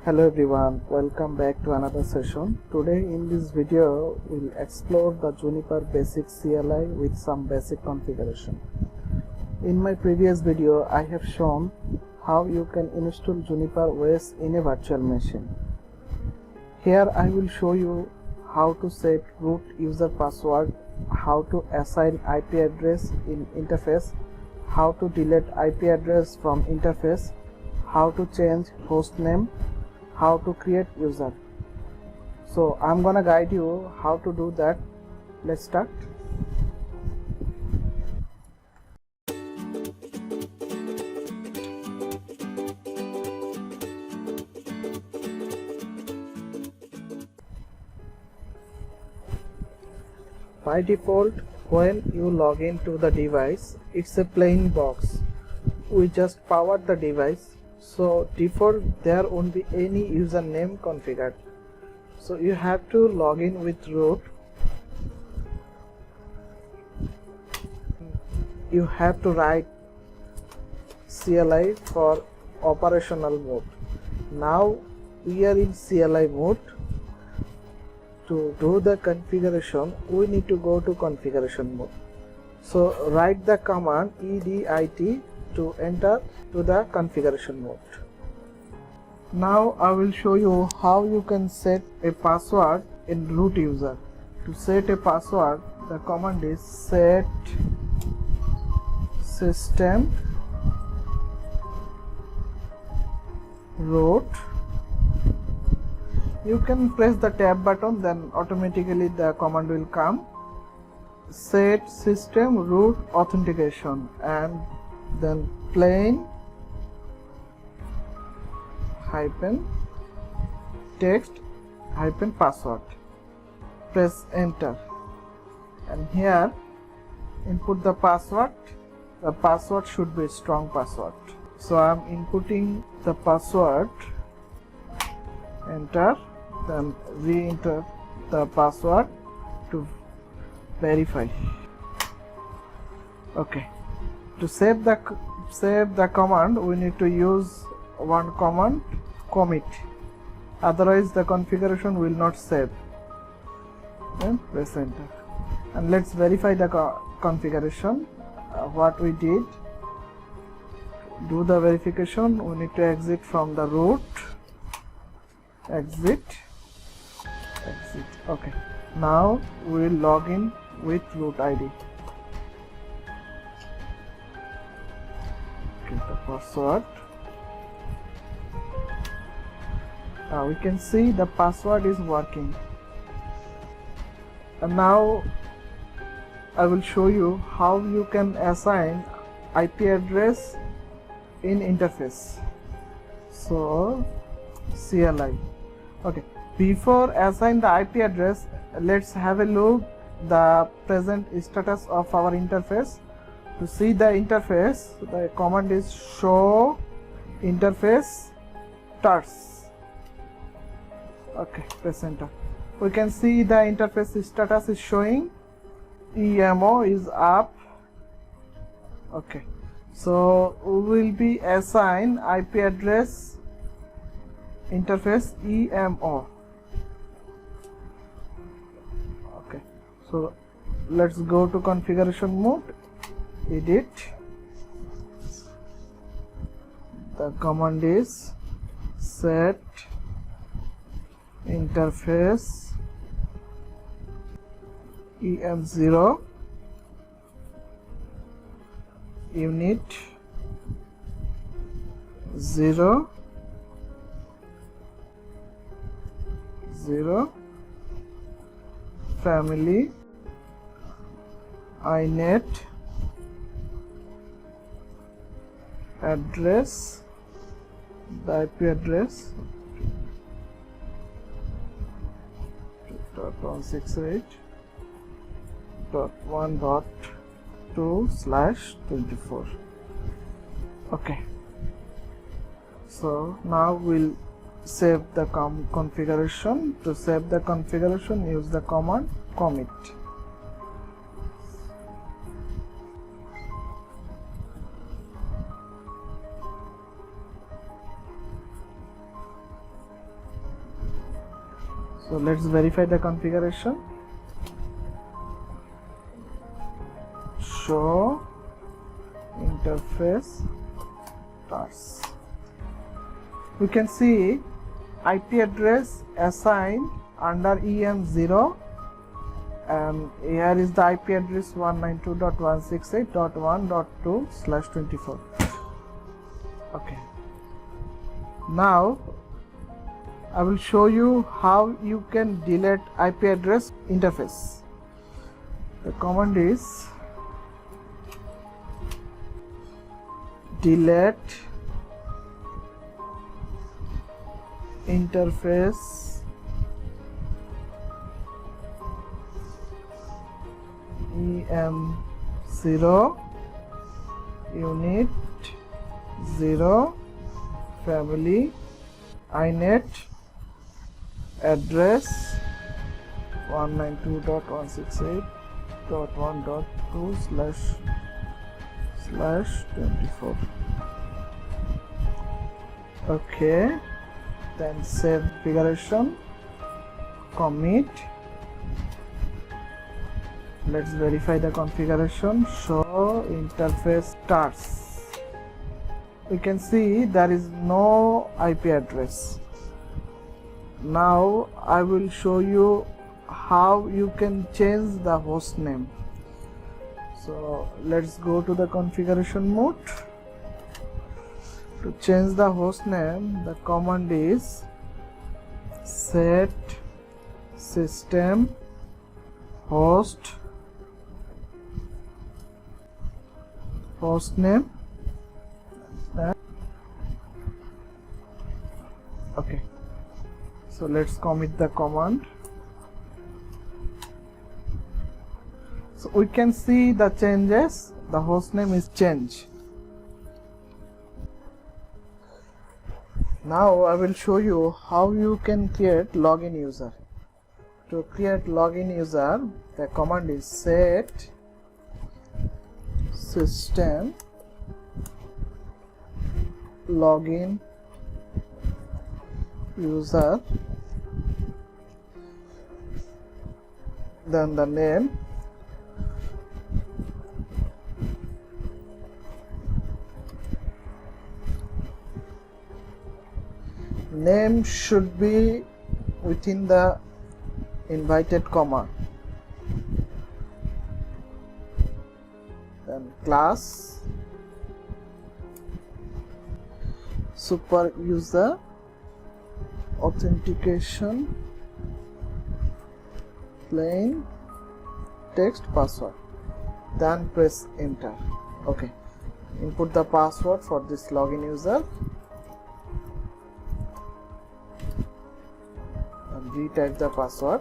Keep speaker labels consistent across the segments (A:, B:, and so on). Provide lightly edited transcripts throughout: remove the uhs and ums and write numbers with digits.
A: Hello everyone, welcome back to another session. Today in this video we'll explore the Juniper basic CLI with some basic configuration. In my previous video I have shown how you can install Juniper OS in a virtual machine. Here I will show you how to set root user password, how to assign IP address in interface, how to delete IP address from interface, how to change host name, how to create user. So I'm gonna guide you how to do that. Let's start. By default, when you log into the device, it's a plain box. We just powered the device, so default there won't be any username configured. So you have to log in with root. You have to write CLI for operational mode. Now we are in CLI mode. To do the configuration, we need to go to configuration mode. So write the command edit to enter to the configuration mode. Now I will show you how you can set a password in root user. To set a password, the command is set system root. You can press the tab button, then automatically the command will come. Set system root authentication and then plain hyphen text hyphen password. Press enter and here input the password. The password should be strong password. So I am inputting the password. Enter, then re-enter the password to verify. Okay. To save the command, we need to use one command, commit. Otherwise, the configuration will not save. Then press enter, and let's verify the configuration. What we did. Do the verification. We need to exit from the root. Exit. Okay. Now we will log in with root ID. The password. We can see the password is working. And now I will show you how you can assign IP address in interface. So CLI. Okay. Before assign the IP address, let's have a look the present status of our interface. To see the interface, the command is show interface stars. Okay, press enter. We can see the interface status is showing. EMO is up. Okay, so we will be assign IP address interface EMO. Okay, so let's go to configuration mode. Edit. The command is set interface EM0 unit 0 0 family inet address, the IP address 2.168.1.2/24. Okay, so now we'll save the configuration. To save the configuration, use the command commit. So let's verify the configuration. Show interface tasks. We can see IP address assigned under EM0, and here is the IP address 192.168.1.2/24. Okay, now I will show you how you can delete IP address interface. The command is delete interface EM0 unit 0 family inet address 192.168.1.2/24. Okay, then save configuration, commit. Let's verify the configuration. Show interface starts. We can see there is no IP address. Now I will show you how you can change the host name. So let's go to the configuration mode. To change the host name, the command is set system host name. Okay, so let's commit the command. So we can see the changes. The host name is changed. Now I will show you how you can create login user. To create login user, the command is set system login user, then the name, should be within the invited comma, then class, super user, authentication, plain text password, then press enter. Okay, input the password for this login user and retype the password.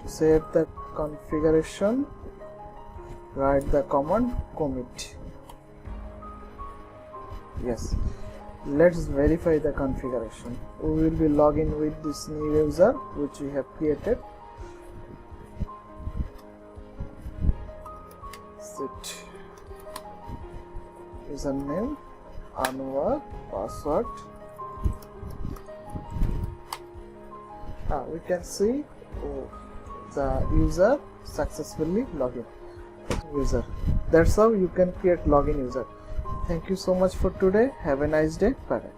A: To save the configuration, write the command commit. Yes, let's verify the configuration. We will be logging with this new user which we have created. Set username, Anwar, password. We can see the user successfully login. User. That's how you can create login user. Thank you so much for today. Have a nice day. Bye bye.